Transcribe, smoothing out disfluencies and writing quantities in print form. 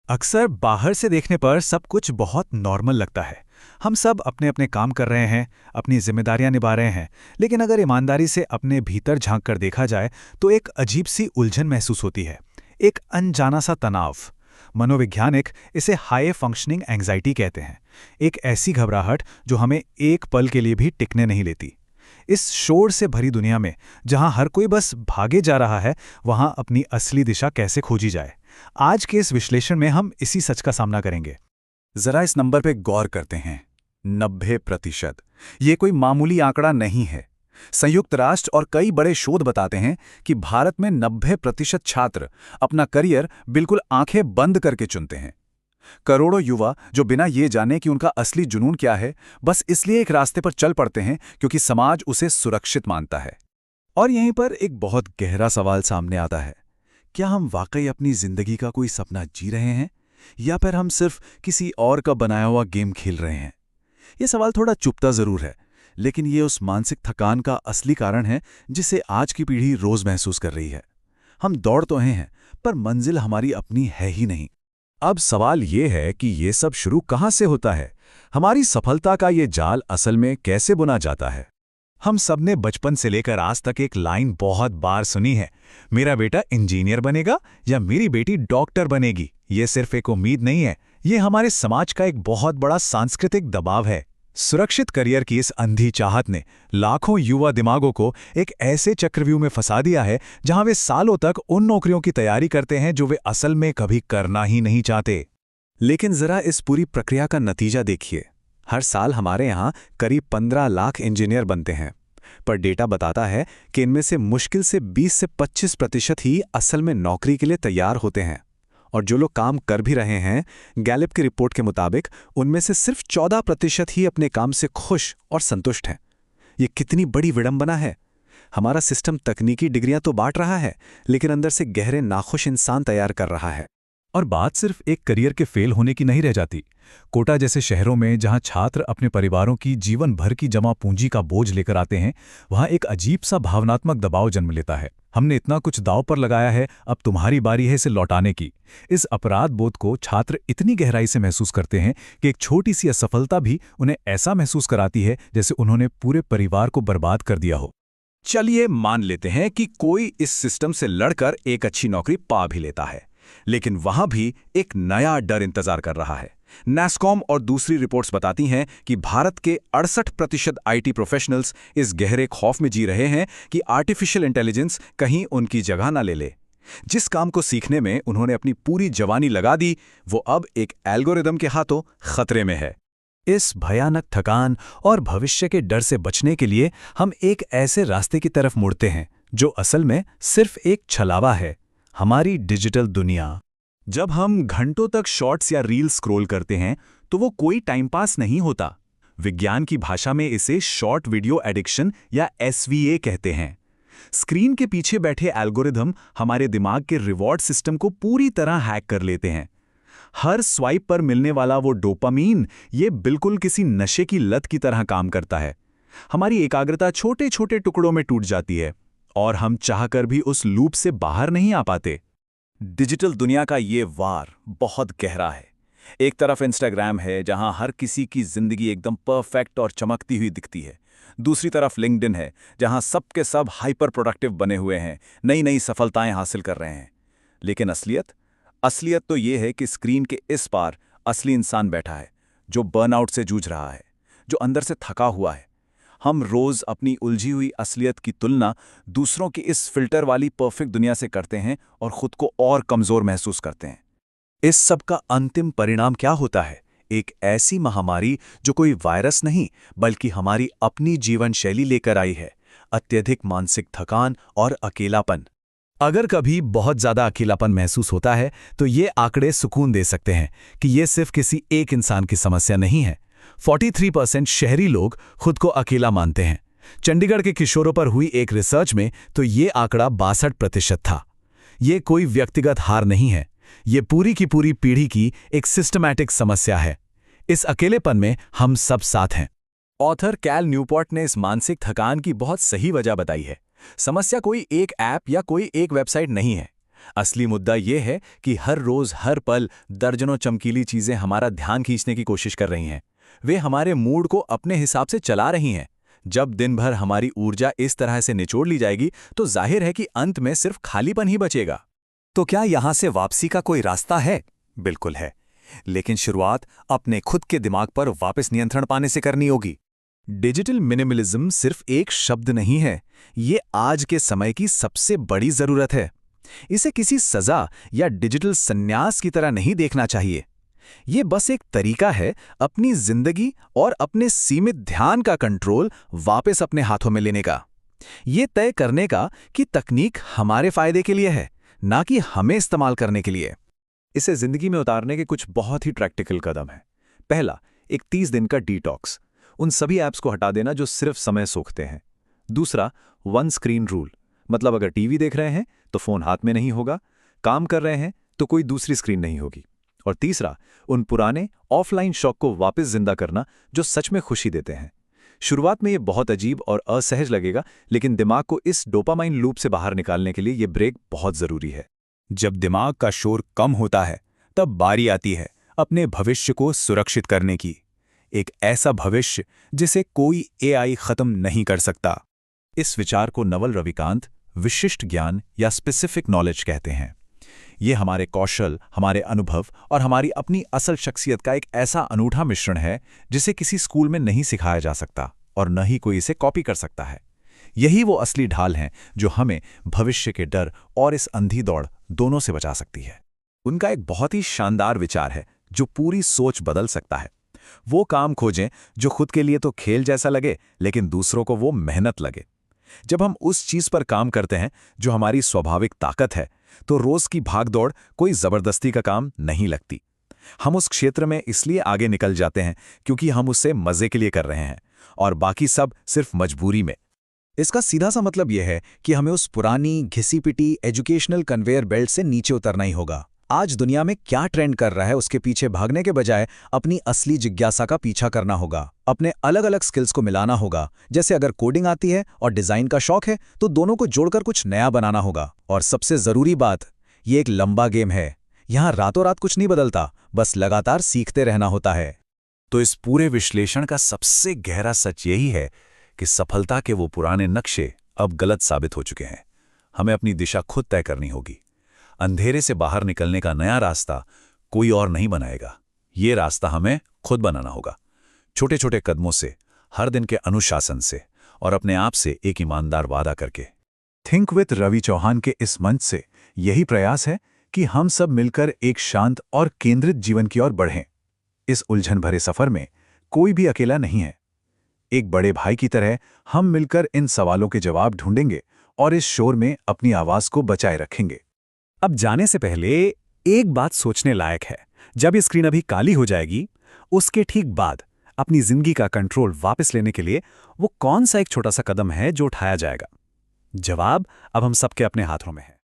अक्सर बाहर से देखने पर सब कुछ बहुत नॉर्मल लगता है। हम सब अपने अपने काम कर रहे हैं, अपनी जिम्मेदारियां निभा रहे हैं। लेकिन अगर ईमानदारी से अपने भीतर झांक कर देखा जाए तो एक अजीब सी उलझन महसूस होती है। एक अनजाना सा तनाव। मनोवैज्ञानिक इसे हाई फंक्शनिंग एंग्जाइटी कहते हैं। एक ऐसी घबराहट जो हमें एक पल के लिए भी टिकने नहीं लेती। इस शोर से भरी दुनिया में जहां हर कोई बस भागे जा रहा है, वहां अपनी असली दिशा कैसे खोजी जाए। आज के इस विश्लेषण में हम इसी सच का सामना करेंगे। जरा इस नंबर पे गौर करते हैं। 90%। ये कोई मामूली आंकड़ा नहीं है। संयुक्त राष्ट्र और कई बड़े शोध बताते हैं कि भारत में 90% छात्र अपना करियर बिल्कुल आंखें बंद करके चुनते हैं। करोड़ों युवा जो बिना ये जाने कि उनका असली जुनून क्या है, बस इसलिए एक रास्ते पर चल पड़ते हैं क्योंकि समाज उसे सुरक्षित मानता है। और यहीं पर एक बहुत गहरा सवाल सामने आता है। क्या हम वाकई अपनी जिंदगी का कोई सपना जी रहे हैं, या फिर हम सिर्फ किसी और का बनाया हुआ गेम खेल रहे हैं? ये सवाल थोड़ा चुभता जरूर है, लेकिन ये उस मानसिक थकान का असली कारण है जिसे आज की पीढ़ी रोज महसूस कर रही है। हम दौड़ तो हैं, पर मंजिल हमारी अपनी है ही नहीं। अब सवाल ये है कि ये सब शुरू कहाँ से होता है? हमारी सफलता का ये जाल असल में कैसे बुना जाता है? हम सबने बचपन से लेकर आज तक एक लाइन बहुत बार सुनी है, मेरा बेटा इंजीनियर बनेगा या मेरी बेटी डॉक्टर बनेगी। ये सिर्फ एक उम्मीद नहीं है, ये हमारे समाज का एक बहुत बड़ा सांस्कृतिक दबाव है। सुरक्षित करियर की इस अंधी चाहत ने लाखों युवा दिमागों को एक ऐसे चक्रव्यूह में फंसा दिया है जहां वे सालों तक उन नौकरियों की तैयारी करते हैं जो वे असल में कभी करना ही नहीं चाहते। लेकिन जरा इस पूरी प्रक्रिया का नतीजा देखिए। हर साल हमारे यहाँ करीब 15 लाख इंजीनियर बनते हैं, पर डेटा बताता है कि इनमें से मुश्किल से 20 से 25% ही असल में नौकरी के लिए तैयार होते हैं। और जो लोग काम कर भी रहे हैं, गैलेप की रिपोर्ट के मुताबिक उनमें से सिर्फ 14% ही अपने काम से खुश और संतुष्ट हैं। ये कितनी बड़ी विडंबना है। हमारा सिस्टम तकनीकी डिग्रियां तो बांट रहा है, लेकिन अंदर से गहरे नाखुश इंसान तैयार कर रहा है। और बात सिर्फ एक करियर के फेल होने की नहीं रह जाती। कोटा जैसे शहरों में जहां छात्र अपने परिवारों की जीवन भर की जमा पूंजी का बोझ लेकर आते हैं, वहां एक अजीब सा भावनात्मक दबाव जन्म लेता है। हमने इतना कुछ दांव पर लगाया है, अब तुम्हारी बारी है इसे लौटाने की। इस अपराध बोध को छात्र इतनी गहराई से महसूस करते हैं कि एक छोटी सी असफलता भी उन्हें ऐसा महसूस कराती है जैसे उन्होंने पूरे परिवार को बर्बाद कर दिया हो। चलिए मान लेते हैं कि कोई इस सिस्टम से लड़कर एक अच्छी नौकरी पा भी लेता है, लेकिन वहां भी एक नया डर इंतजार कर रहा है। नैस्कॉम और दूसरी रिपोर्ट्स बताती हैं कि भारत के 68% आईटी प्रोफेशनल्स इस गहरे खौफ में जी रहे हैं कि आर्टिफिशियल इंटेलिजेंस कहीं उनकी जगह ना ले ले। जिस काम को सीखने में उन्होंने अपनी पूरी जवानी लगा दी, वो अब एक एल्गोरिदम के हाथों खतरे में है। इस भयानक थकान और भविष्य के डर से बचने के लिए हम एक ऐसे रास्ते की तरफ मुड़ते हैं जो असल में सिर्फ एक छलावा है, हमारी डिजिटल दुनिया। जब हम घंटों तक शॉर्ट्स या रील स्क्रॉल करते हैं तो वो कोई टाइम पास नहीं होता। विज्ञान की भाषा में इसे शॉर्ट वीडियो एडिक्शन या एसवीए कहते हैं। स्क्रीन के पीछे बैठे एल्गोरिदम हमारे दिमाग के रिवॉर्ड सिस्टम को पूरी तरह हैक कर लेते हैं। हर स्वाइप पर मिलने वाला वो डोपामीन, ये बिल्कुल किसी नशे की लत की तरह काम करता है। हमारी एकाग्रता छोटे छोटे टुकड़ों में टूट जाती है और हम चाहकर भी उस लूप से बाहर नहीं आ पाते। डिजिटल दुनिया का ये वार बहुत गहरा है। एक तरफ इंस्टाग्राम है जहां हर किसी की जिंदगी एकदम परफेक्ट और चमकती हुई दिखती है। दूसरी तरफ लिंक्डइन है जहां सबके सब हाइपर प्रोडक्टिव बने हुए हैं, नई नई सफलताएं हासिल कर रहे हैं। लेकिन असलियत तो ये है कि स्क्रीन के इस पार असली इंसान बैठा है, जो बर्नआउट से जूझ रहा है, जो अंदर से थका हुआ है। हम रोज अपनी उलझी हुई असलियत की तुलना दूसरों की इस फिल्टर वाली परफेक्ट दुनिया से करते हैं और खुद को और कमजोर महसूस करते हैं। इस सब का अंतिम परिणाम क्या होता है? एक ऐसी महामारी जो कोई वायरस नहीं बल्कि हमारी अपनी जीवन शैली लेकर आई है। अत्यधिक मानसिक थकान और अकेलापन। अगर कभी बहुत ज्यादा अकेलापन महसूस होता है तो ये आंकड़े सुकून दे सकते हैं कि ये सिर्फ किसी एक इंसान की समस्या नहीं है। 43% शहरी लोग खुद को अकेला मानते हैं। चंडीगढ़ के किशोरों पर हुई एक रिसर्च में तो ये आंकड़ा 62% था। ये कोई व्यक्तिगत हार नहीं है, ये पूरी की पूरी पीढ़ी की एक सिस्टमैटिक समस्या है। इस अकेलेपन में हम सब साथ हैं। ऑथर कैल न्यूपोर्ट ने इस मानसिक थकान की बहुत सही वजह बताई है। समस्या कोई एक ऐप या कोई एक वेबसाइट नहीं है। असली मुद्दा ये है कि हर रोज हर पल दर्जनों चमकीली चीजें हमारा ध्यान खींचने की कोशिश कर रही हैं। वे हमारे मूड को अपने हिसाब से चला रही हैं। जब दिन भर हमारी ऊर्जा इस तरह से निचोड़ ली जाएगी तो जाहिर है कि अंत में सिर्फ खालीपन ही बचेगा। तो क्या यहां से वापसी का कोई रास्ता है? बिल्कुल है, लेकिन शुरुआत अपने खुद के दिमाग पर वापस नियंत्रण पाने से करनी होगी। डिजिटल मिनिमलिज्म सिर्फ एक शब्द नहीं है, ये आज के समय की सबसे बड़ी जरूरत है। इसे किसी सजा या डिजिटल संन्यास की तरह नहीं देखना चाहिए। ये बस एक तरीका है अपनी जिंदगी और अपने सीमित ध्यान का कंट्रोल वापस अपने हाथों में लेने का। ये तय करने का कि तकनीक हमारे फायदे के लिए है, ना कि हमें इस्तेमाल करने के लिए। इसे जिंदगी में उतारने के कुछ बहुत ही प्रैक्टिकल कदम हैं। पहला, एक 30 दिन का डिटॉक्स। उन सभी ऐप्स को हटा देना जो सिर्फ समय सोखते हैं। दूसरा, 1 स्क्रीन रूल, मतलब अगर टीवी देख रहे हैं तो फोन हाथ में नहीं होगा, काम कर रहे हैं तो कोई दूसरी स्क्रीन नहीं होगी। और तीसरा, उन पुराने ऑफलाइन शौक को वापस जिंदा करना जो सच में खुशी देते हैं। शुरुआत में ये बहुत अजीब और असहज लगेगा, लेकिन दिमाग को इस डोपामाइन लूप से बाहर निकालने के लिए ये ब्रेक बहुत जरूरी है। जब दिमाग का शोर कम होता है, तब बारी आती है अपने भविष्य को सुरक्षित करने की। एक ऐसा भविष्य जिसे कोई एआई खत्म नहीं कर सकता। इस विचार को नवल रविकांत विशिष्ट ज्ञान या स्पेसिफिक नॉलेज कहते हैं। ये हमारे कौशल, हमारे अनुभव और हमारी अपनी असल शख्सियत का एक ऐसा अनूठा मिश्रण है जिसे किसी स्कूल में नहीं सिखाया जा सकता और न ही कोई इसे कॉपी कर सकता है। यही वो असली ढाल है जो हमें भविष्य के डर और इस अंधी दौड़ दोनों से बचा सकती है। उनका एक बहुत ही शानदार विचार है जो पूरी सोच बदल सकता है। वो काम खोजें जो खुद के लिए तो खेल जैसा लगे, लेकिन दूसरों को वो मेहनत लगे। जब हम उस चीज पर काम करते हैं जो हमारी स्वाभाविक ताकत है, तो रोज की भागदौड़ कोई जबरदस्ती का काम नहीं लगती। हम उस क्षेत्र में इसलिए आगे निकल जाते हैं क्योंकि हम उसे मजे के लिए कर रहे हैं और बाकी सब सिर्फ मजबूरी में। इसका सीधा सा मतलब यह है कि हमें उस पुरानी घिसी-पिटी एजुकेशनल कन्वेयर बेल्ट से नीचे उतरना ही होगा। आज दुनिया में क्या ट्रेंड कर रहा है उसके पीछे भागने के बजाय अपनी असली जिज्ञासा का पीछा करना होगा। अपने अलग अलग स्किल्स को मिलाना होगा। जैसे अगर कोडिंग आती है और डिजाइन का शौक है तो दोनों को जोड़कर कुछ नया बनाना होगा। और सबसे जरूरी बात, ये एक लंबा गेम है। यहाँ रातों रात कुछ नहीं बदलता, बस लगातार सीखते रहना होता है। तो इस पूरे विश्लेषण का सबसे गहरा सच यही है कि सफलता के वो पुराने नक्शे अब गलत साबित हो चुके हैं। हमें अपनी दिशा खुद तय करनी होगी। अंधेरे से बाहर निकलने का नया रास्ता कोई और नहीं बनाएगा, ये रास्ता हमें खुद बनाना होगा। छोटे छोटे कदमों से, हर दिन के अनुशासन से और अपने आप से एक ईमानदार वादा करके। थिंक विद रवि चौहान के इस मंच से यही प्रयास है कि हम सब मिलकर एक शांत और केंद्रित जीवन की ओर बढ़ें। इस उलझन भरे सफर में कोई भी अकेला नहीं है। एक बड़े भाई की तरह हम मिलकर इन सवालों के जवाब ढूंढेंगे और इस शोर में अपनी आवाज को बचाए रखेंगे। अब जाने से पहले एक बात सोचने लायक है। जब ये स्क्रीन अभी काली हो जाएगी, उसके ठीक बाद अपनी जिंदगी का कंट्रोल वापस लेने के लिए वो कौन सा एक छोटा सा कदम है जो उठाया जाएगा? जवाब अब हम सबके अपने हाथों में है।